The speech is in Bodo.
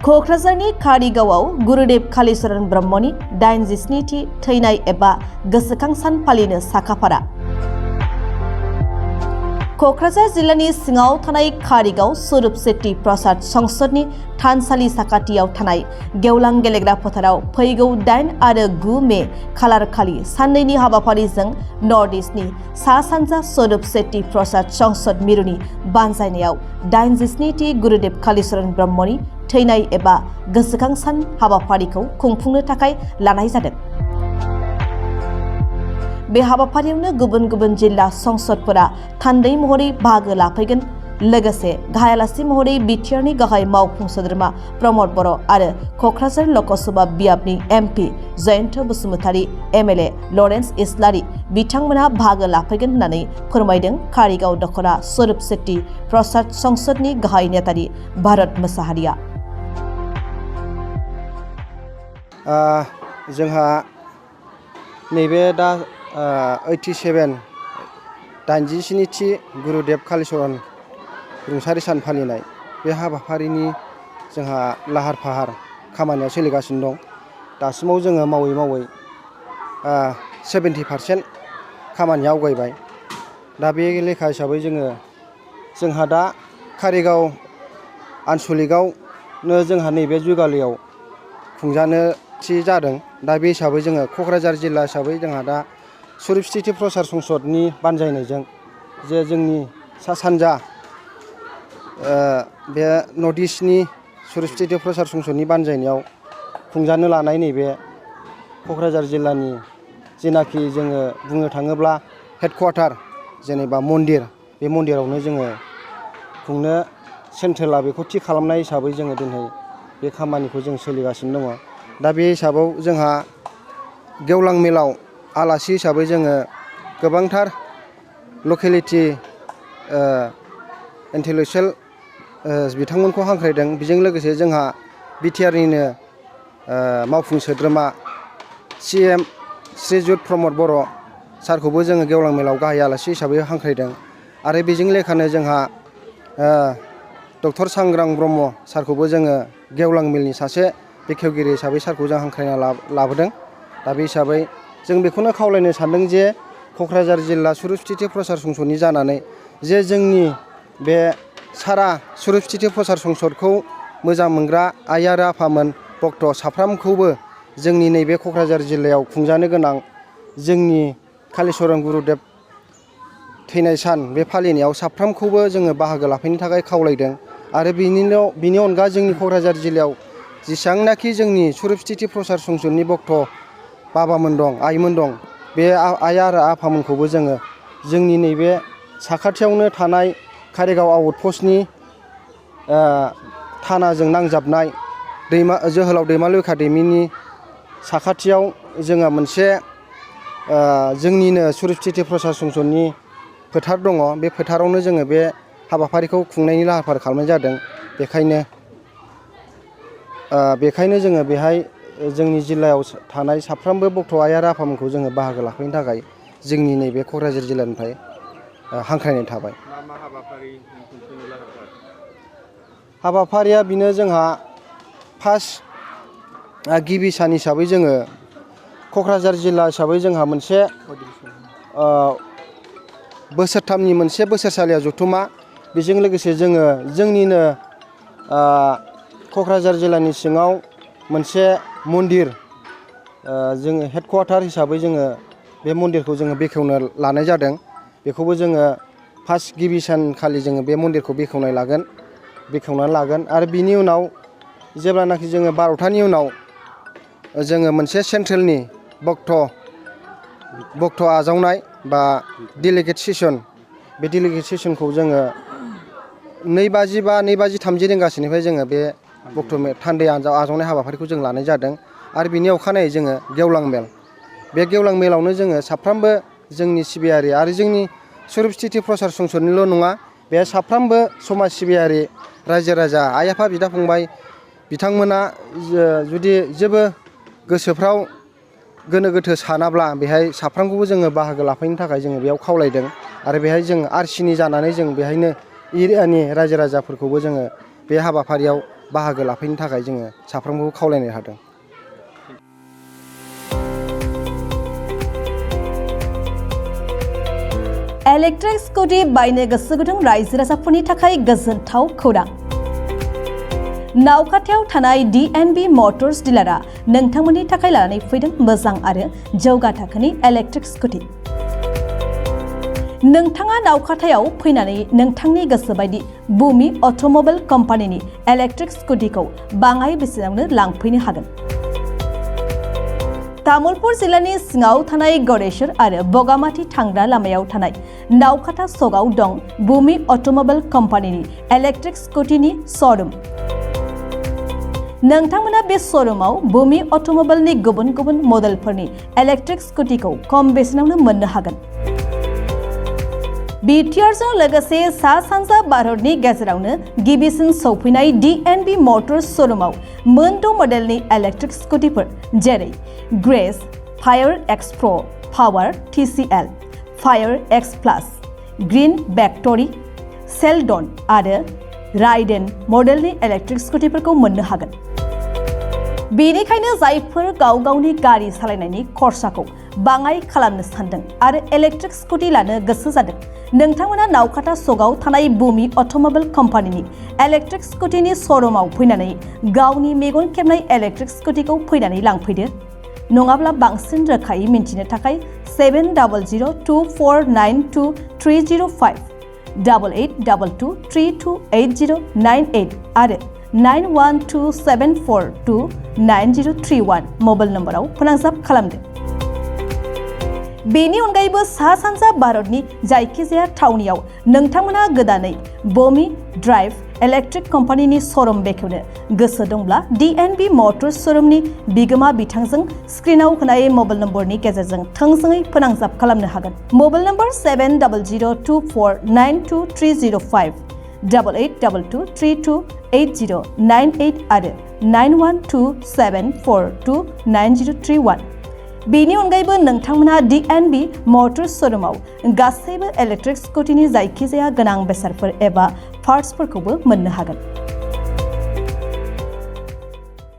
क'क्राझारनि कारिगावआव गुरुदेव कालीचरण ब्रह्मनि 87थि थैनाय एबा गोसोखां सान फालिनो साखाफारा। क'क्राझार जिल्लानि सिङाव थानाय कारिगाव स्वरूप सेट्टी प्रसाद संसदनि थानसालि साखाथियाव थानाय गेवलां गेलेग्रा फोथाराव फैगौ 8 आरो 9 मे खालारखालि साननैनि हाबाफारिजों नर्थ इस्टनि सा सानजा स्वरूप सेट्टी प्रसाद संसद मिरुनि बानजायनायाव 87थि गुरुदेव कालीचरण ब्रह्मनि थैनाय एबा गोसोखां सान हाबाफारिखौ खुंफुंनो थाखाय लानाय जादों। बे हाबाफारियावनो गुबुन गुबुन जिल्ला संसदफोरा थान्दै महरै बाहागो लाफैगोन। लोगोसे गाहाय आलासि महरै बिटिआरनि गाहाय मावफुं सोद्रोमा प्रमद बर' आरो क'क्राझार लकसभा बियाबनि MP Jayanta Basumatary, MLA Lawrence Islary बिथांमोनहा बाहागो लाफैगोन होननानै फोरमायदों कारिगाव दख'रा स्वरूप सेट्टी प्रसाद संसदनि गाहाय नेतारि भारत मोसाहारिया। जोंहा नैबे दा 87थि गुरुदेव कालीचरण रुंसारि सान फालिनाय बे हाबाफारिनि जोंहा लाहार फाहार खामानिया सोलिगासिनो दं। दासिमाव जोङो मावै मावै 70% खामानिया आवगायबाय। दा बे लेखा हिसाबै जोंहा दा कारिगाव आनसलिकआवनो जोंहा नैबे जुगालियाव खुंजानो थि जादों। दा बे हिसाबै जोङो क'क्राझार जिल्ला हिसाबै जोंहा दा स्वरूप सेट्टी प्रसाद संसदनि बानजायनायजों जे जोंनि सा सानजा बे नर्थ इस्टनि स्वरूप सेट्टी प्रसाद संसदनि बानजायनायाव खुंजानो लानाय नैबे क'क्राझार जिल्लानि जेनाखि जोङो बुंनो थाङोब्ला हेडक्वार्टार जेनेबा मन्दिर, बे मन्दिरावनो जोङो खुंनो सेन्ट्रेला बेखौ थि खालामनाय हिसाबै जोङो दिनै बे खामानिखौ जों सोलिगासिनो दङ। दा बे हिसाबाव जोंहा गेवलां मेलाव आलासि हिसाबै जोङो गोबांथार लकेलिटि इन्टेलेक्सुयेल बिथांमोनखौ हांख्रायदों। बेजों लोगोसे जोंहा बिटिआरनिनो मावफुं सोद्रोमा CM श्रीजुत प्रमद बर' सारखौबो जोङो गेवलां मेलाव गाहाय आलासि हिसाबै हांख्रायदों। आरो बेजों लेखानो जोंहा डक्टर सांग्रां ब्रह्म सारखौबो जोङो गेवलां मेलनि सासे बेखेवगिरि हिसाबै सारखौ जों हांख्रायना लाबोदों। दा बे हिसाबै जों बेखौनो खावलायनो सानदों जे क'क्राझार जिल्ला स्वरूप सेट्टी प्रसाद संसदनि जानानै जे जोंनि बे सारा स्वरूप सेट्टी प्रसाद संसदखौ मोजां मोनग्रा आइ आरो आफामोन भक्त साफ्रामखौबो जोंनि नैबे क'क्राझार जिल्लायाव खुंजानो गोनां जोंनि कालीचरण गुरुदेव थैनाय सान बे फालिनायाव साफ्रामखौबो जोङो बाहागो लाफैनो थाखाय खावलायदों। आरो बिनि अनगा जोंनि क'क्राझार जिल्लायाव जेसेबांनाखि जोंनि स्वरूप सेट्टी प्रसाद संसदनि भक्त बाबामोन दं, आइमोन दं, बे आइ आरो आफामोनखौबो जोङो जोंनि नैबे साखाथियावनो थानाय कारिगाव आउट पस्टनि थानाजों नांजाबनाय जोहोलाव दैमालु एकाडेमिनि साखाथियाव जोङो मोनसे जोंनिनो स्वरूप सेट्टी प्रसाद संसदनि फोथार दङ। बे फोथारावनो जोङो बे हाबाफारिखौ खुंनायनि लाहार फाहार खालामनाय जादों। बेखायनो जोङो बेहाय जोंनि जिल्लायाव थानाय साफ्रोमबो भक्त आइ आरो आफामोनखौ जोङो बाहागो लाफैनो थाखाय जोंनि नैबे क'क्राझार जिल्लानिफ्राय हांख्रायनाय थाबाय। मा हाबाफारि खुंफुंनो लाहार फाहार? हाबाफारिया बेनो जोंहा फार्स्ट गिबि सान हिसाबै जोङो क'क्राझार जिल्ला हिसाबै जोंहा मोनसे बोसोरथामनि मोनसे बोसोरसालिया जथुमा। बेजों लोगोसे जोङो जोंनिनो क'क्राझार जिल्लानि सिङाव मोनसे मन्दिर जोङो हेडक्वार्टार हिसाबै जोङो बे मन्दिरखौ जोङो बेखेवनो लानाय जादों। बेखौबो जोङो फार्स्ट गिबि सानखालि जोङो बे मन्दिरखौ बेखेवनानै लागोन। आरो बिनि उनाव जेब्लानाखि जोङो 12थानि उनाव जोङो मोनसे सेन्ट्रेलनि भक्त आजावनाय बा डेलिगेट सेसन, बे डेलिगेट सेसनखौ जोङो 2:30 रिंगासोनिफ्राय जोङो बे भक्त थान्दै आजावनाय हाबाफारिखौ जों लानाय जादों। आरो बिनि अखानायै जोङो गेवलां मेल, बे गेवलां मेलावनो जोङो साफ्रोमबो जोंनि सिबियारि आरो जोंनि स्वरूप सेट्टी प्रसाद संसदनिल' नङा, बे साफ्रोमबो समाज सिबियारि रायजो राजा आइ आफा बिदा फंबाय बिथांमोना जुदि जेबो गोसोफ्राव गोनो गोथो सानाब्ला बेहाय साफ्रोमखौबो जोङो बाहागो लाफैनो थाखाय जोङो बेयाव खावलायदों। आरो बेहाय जों आरसिनि जानानै जों बेहायनो एरियानि रायजो राजाफोरखौबो जोङो बे हाबाफारियाव बाहागो लाफैनो थाखाय जोङो साफ्रोमखौबो खावलायनो हादों। इलेक्ट्रिक स्कुटि बायनो गोसो गुदुं रायजो राजाफोरनि थाखाय गोजोनथाव खौरां। नावखाथायाव थानाय DNB मटर्स डिलारआ नोंथांमोननि थाखाय लानानै फैदों मोजां आरो जौगा थाखोनि इलेक्ट्रिक स्कुटि। नोंथाङा नावखाथायाव फैनानै नोंथांनि गोसो बायदि बुमि अट'मबाइल कम्पानिनि इलेक्ट्रिक स्कुटिखौ बाङाय बेसेनावनो लांफैनो हागोन। तामुलपुर जिल्लानि सिङाव थानाय गड़ेश्वर आरो बगामाथि थांग्रा लामायाव थानाय नावखाथा सकआव दं बुमि अट'मबाइल कम्पानिनि इलेक्ट्रिक स्कुटिनि श'रुम। नोंथांमोना बे श'रुमाव बुमि अट'मबाइलनि गुबुन गुबुन मडेलफोरनि इलेक्ट्रिक स्कुटिखौ खम बेसेनावनो मोननो हागोन। बिटिआरजों लोगोसे सा सानजा भारतनि गेजेरावनो गिबिसिन सौफैनाय DNB मटर्स श'रुमाव मोन' मडेलनि इलेक्ट्रिक स्कुटिफोर जेरै ग्रेस, फायर एक्स प्र', पावार TCL, फायर एक्स प्लास, ग्रीन भेक्टरि, सेलडन आरो राइडेन मडेलनि इलेक्ट्रिक स्कुटिफोरखौ मोननो हागोन। बेनिखायनो जायफोर गाव गावनि गारि सालायनायनि खरसाखौ बाङाय खालामनो सानदों आरो इलेक्ट्रिक स्कुटि लानो गोसो जादों, नोंथांमोना नावखाथा सकआव थानाय बुमि अट'मबाइल कम्पानिनि इलेक्ट्रिक स्कुटिनि श'रुमाव फैनानै गावनि मेगन खेबनाय इलेक्ट्रिक स्कुटिखौ फैनानै लांफैदो। नङाब्ला बांसिन रोखायै मिन्थिनो थाखाय 7002492305, 8822328098 आरो 9127429031 मबाइल नम्बराव फोनांजाब खालामदो। बेनि अनगायैबो सा सानजा भारतनि जायखिजाया थावनियाव नोंथांमोना गोदानै बमी ड्राइव इलेक्ट्रिक कम्पानिनि श'रुम बेखेवनो गोसो दंब्ला DNB मटर्स श'रुमनि बिगोमा बिथांजों स्क्रिनाव होनाय मबाइल नम्बरनि गेजेरजों थोंजोङै फोनांजाब खालामनो हागोन। मबाइल नम्बर 700224923005, 8822328098 आरो 9127429031। बेनि अनगायैबो नोंथांमोना DNB मटर्स श'रुमाव गासैबो इलेक्ट्रिक स्कुटिनि जायखिजाया गोनां बेसादफोर एबा पार्ट्सफोरखौबो मोननो हागोन।